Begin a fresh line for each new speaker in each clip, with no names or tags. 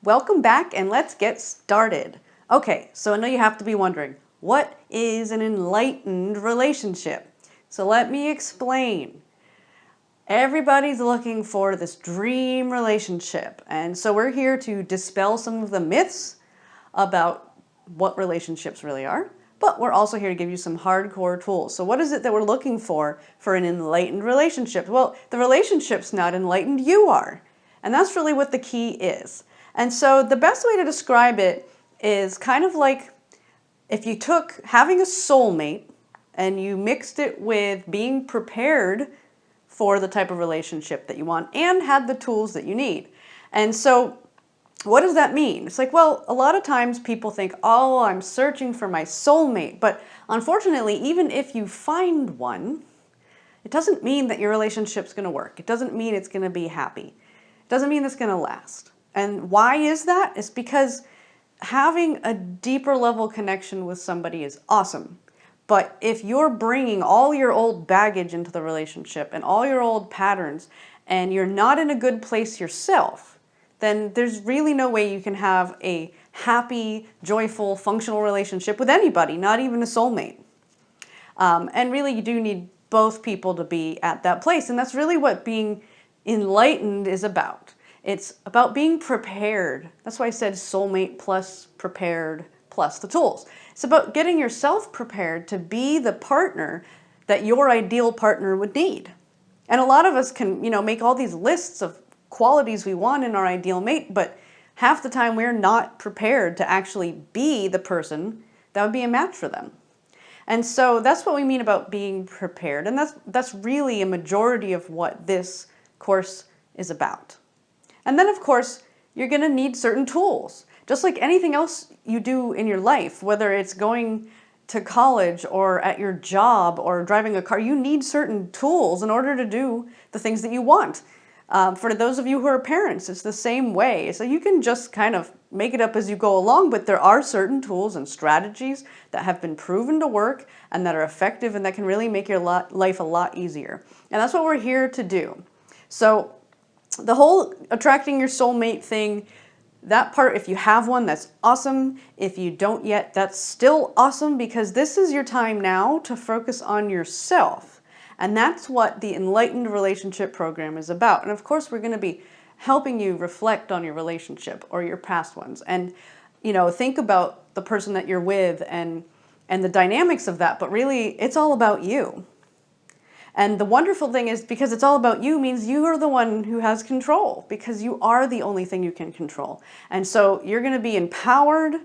Welcome back and let's get started. Okay, so I know you have to be wondering, what is an enlightened relationship? So let me explain. Everybody's looking for this dream relationship, and so we're here to dispel some of the myths about what relationships really are, but we're also here to give you some hardcore tools. So what is it that we're looking for an enlightened relationship? Well, the relationship's not enlightened, you are. And that's really what the key is. And so the best way to describe it is kind of like if you took having a soulmate and you mixed it with being prepared for the type of relationship that you want and had the tools that you need. And so what does that mean? It's like, well, a lot of times people think, oh, I'm searching for my soulmate. But unfortunately, even if you find one, it doesn't mean that your relationship's going to work. It doesn't mean it's going to be happy. It doesn't mean it's going to last. And why is that? It's because having a deeper level connection with somebody is awesome. But if you're bringing all your old baggage into the relationship and all your old patterns and you're not in a good place yourself, then there's really no way you can have a happy, joyful, functional relationship with anybody, not even a soulmate. And really you do need both people to be at that place. And that's really what being enlightened is about. It's about being prepared. That's why I said soulmate plus prepared plus the tools. It's about getting yourself prepared to be the partner that your ideal partner would need. And a lot of us can, make all these lists of qualities we want in our ideal mate, but half the time we're not prepared to actually be the person that would be a match for them. And so that's what we mean about being prepared. And that's really a majority of what this course is about. And then, of course, you're going to need certain tools. Just like anything else you do in your life, whether it's going to college or at your job or driving a car, you need certain tools in order to do the things that you want. For those of you who are parents, it's the same way. So you can just kind of make it up as you go along, but there are certain tools and strategies that have been proven to work and that are effective and that can really make your life a lot easier. And that's what we're here to do. So the whole attracting your soulmate thing, that part, if you have one, that's awesome. If you don't yet, that's still awesome, because this is your time now to focus on yourself. And that's what the Enlightened Relationship program is about. And of course, we're going to be helping you reflect on your relationship or your past ones. And, think about the person that you're with and the dynamics of that. But really, it's all about you. And the wonderful thing is, because it's all about you means you are the one who has control, because you are the only thing you can control. And so you're going to be empowered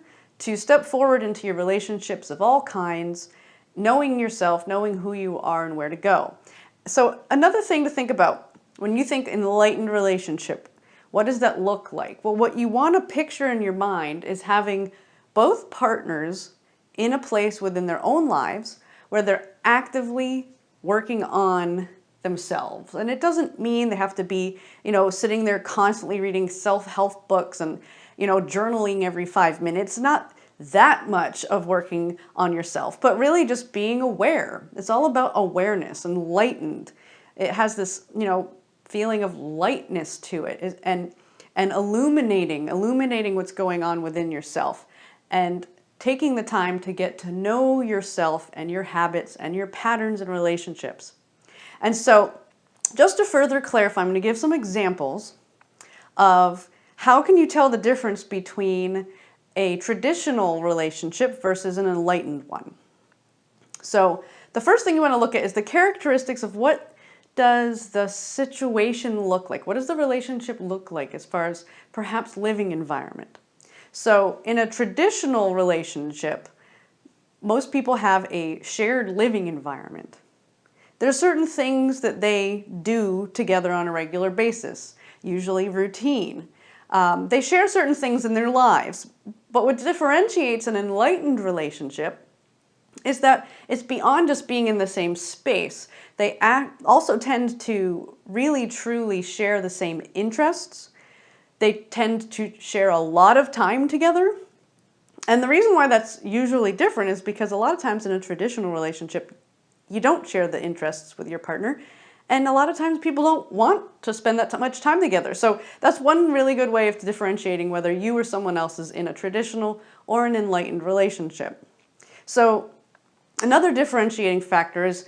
to step forward into your relationships of all kinds, knowing yourself, knowing who you are and where to go. So another thing to think about when you think enlightened relationship, what does that look like? Well, what you want to picture in your mind is having both partners in a place within their own lives where they're actively working on themselves. And it doesn't mean they have to be, sitting there constantly reading self-help books and, journaling every 5 minutes. Not that much of working on yourself, but really just being aware. It's all about awareness, enlightened. It has this, feeling of lightness to it, and illuminating what's going on within yourself, and taking the time to get to know yourself and your habits and your patterns and relationships. And so just to further clarify, I'm going to give some examples of how can you tell the difference between a traditional relationship versus an enlightened one. So the first thing you want to look at is the characteristics of what does the situation look like? What does the relationship look like as far as perhaps living environment? So in a traditional relationship, most people have a shared living environment. There are certain things that they do together on a regular basis, usually routine. They share certain things in their lives, but what differentiates an enlightened relationship is that it's beyond just being in the same space. They also tend to really truly share the same interests. They tend to share a lot of time together. And the reason why that's usually different is because a lot of times in a traditional relationship, you don't share the interests with your partner. And a lot of times people don't want to spend that much time together. So that's one really good way of differentiating whether you or someone else is in a traditional or an enlightened relationship. So another differentiating factor is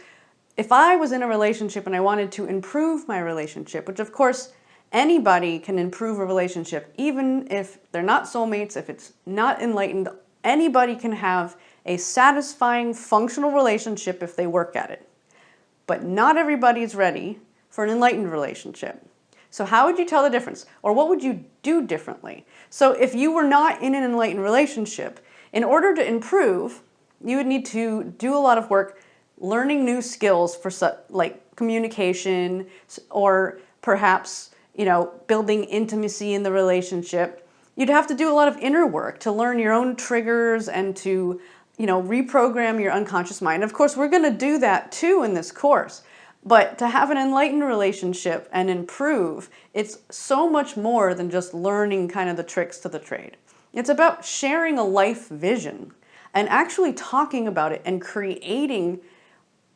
if I was in a relationship and I wanted to improve my relationship, which of course anybody can improve a relationship, even if they're not soulmates, if it's not enlightened, anybody can have a satisfying, functional relationship if they work at it. But not everybody is ready for an enlightened relationship. So how would you tell the difference? Or what would you do differently? So if you were not in an enlightened relationship, in order to improve, you would need to do a lot of work learning new skills for like communication, or perhaps, building intimacy in the relationship. You'd have to do a lot of inner work to learn your own triggers and to reprogram your unconscious mind. Of course, we're going to do that too in this course. But to have an enlightened relationship and improve, it's so much more than just learning kind of the tricks to the trade. It's about sharing a life vision and actually talking about it and creating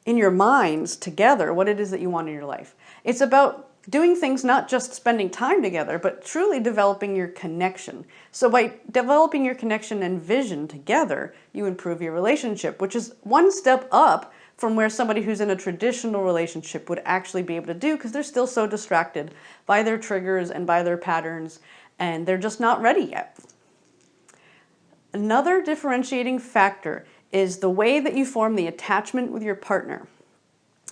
in your minds together what it is that you want in your life. It's about doing things, not just spending time together, but truly developing your connection. So by developing your connection and vision together, you improve your relationship, which is one step up from where somebody who's in a traditional relationship would actually be able to do, because they're still so distracted by their triggers and by their patterns, and they're just not ready yet. Another differentiating factor is the way that you form the attachment with your partner.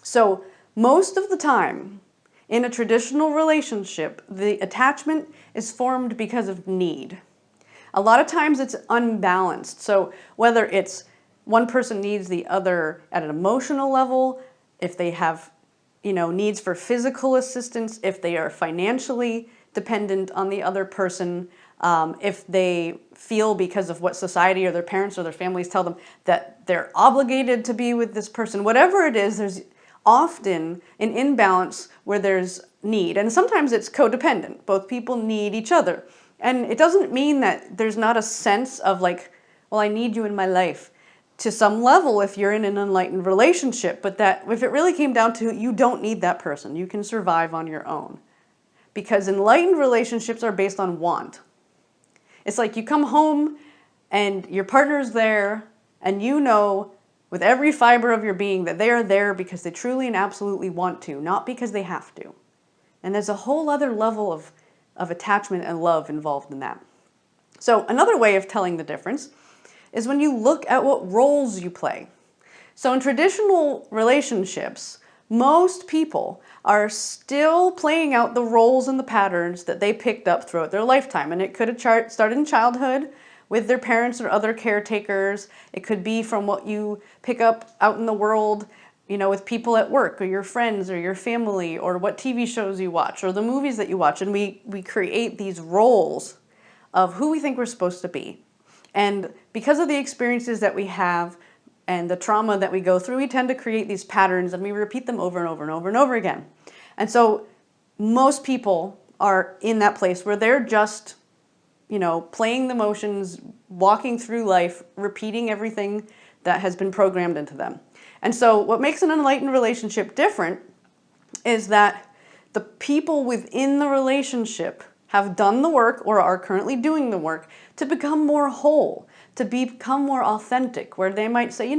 So most of the time, in a traditional relationship, the attachment is formed because of need. A lot of times it's unbalanced. So whether it's one person needs the other at an emotional level, if they have, needs for physical assistance, if they are financially dependent on the other person, if they feel because of what society or their parents or their families tell them that they're obligated to be with this person, whatever it is, there's often an imbalance where there's need. And sometimes it's codependent. Both people need each other. And it doesn't mean that there's not a sense of like, well, I need you in my life to some level if you're in an enlightened relationship, but that if it really came down to you don't need that person, you can survive on your own. Because enlightened relationships are based on want. It's like you come home and your partner's there and with every fiber of your being that they are there because they truly and absolutely want to, not because they have to. And there's a whole other level of attachment and love involved in that. So another way of telling the difference is when you look at what roles you play. So in traditional relationships, most people are still playing out the roles and the patterns that they picked up throughout their lifetime. And it could have started in childhood with their parents or other caretakers. It could be from what you pick up out in the world, with people at work or your friends or your family, or what TV shows you watch or the movies that you watch. And we create these roles of who we think we're supposed to be. And because of the experiences that we have and the trauma that we go through, we tend to create these patterns and we repeat them over and over and over and over again. And so most people are in that place where they're just, playing the motions, walking through life, repeating everything that has been programmed into them. And so what makes an enlightened relationship different is that the people within the relationship have done the work or are currently doing the work to become more whole, to become more authentic, where they might say,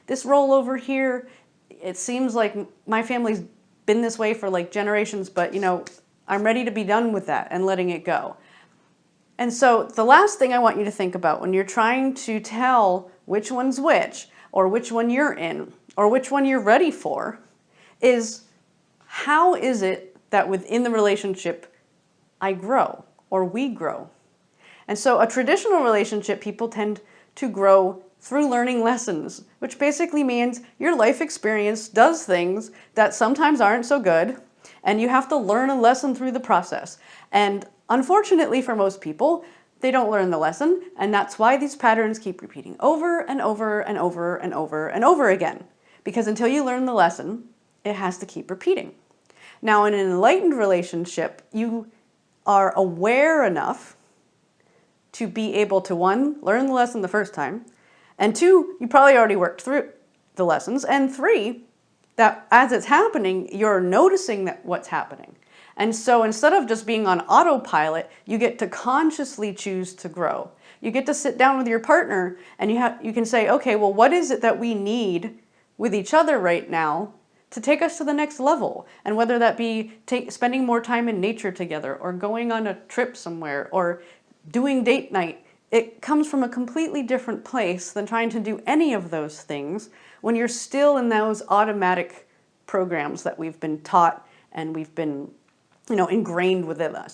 this role over here, it seems like my family's been this way for like generations, but I'm ready to be done with that and letting it go. And so the last thing I want you to think about when you're trying to tell which one's which, or which one you're in, or which one you're ready for, is how is it that within the relationship I grow, or we grow? And so a traditional relationship, people tend to grow through learning lessons, which basically means your life experience does things that sometimes aren't so good, and you have to learn a lesson through the process. And unfortunately for most people, they don't learn the lesson, and that's why these patterns keep repeating over and over and over and over and over again. Because until you learn the lesson, it has to keep repeating. Now, in an enlightened relationship, you are aware enough to be able to, one, learn the lesson the first time, and two, you probably already worked through the lessons, and three, that as it's happening, you're noticing that what's happening. And so instead of just being on autopilot, you get to consciously choose to grow. You get to sit down with your partner and you can say, okay, well, what is it that we need with each other right now to take us to the next level? And whether that be spending more time in nature together, or going on a trip somewhere, or doing date night, it comes from a completely different place than trying to do any of those things when you're still in those automatic programs that we've been taught and we've been, ingrained within us.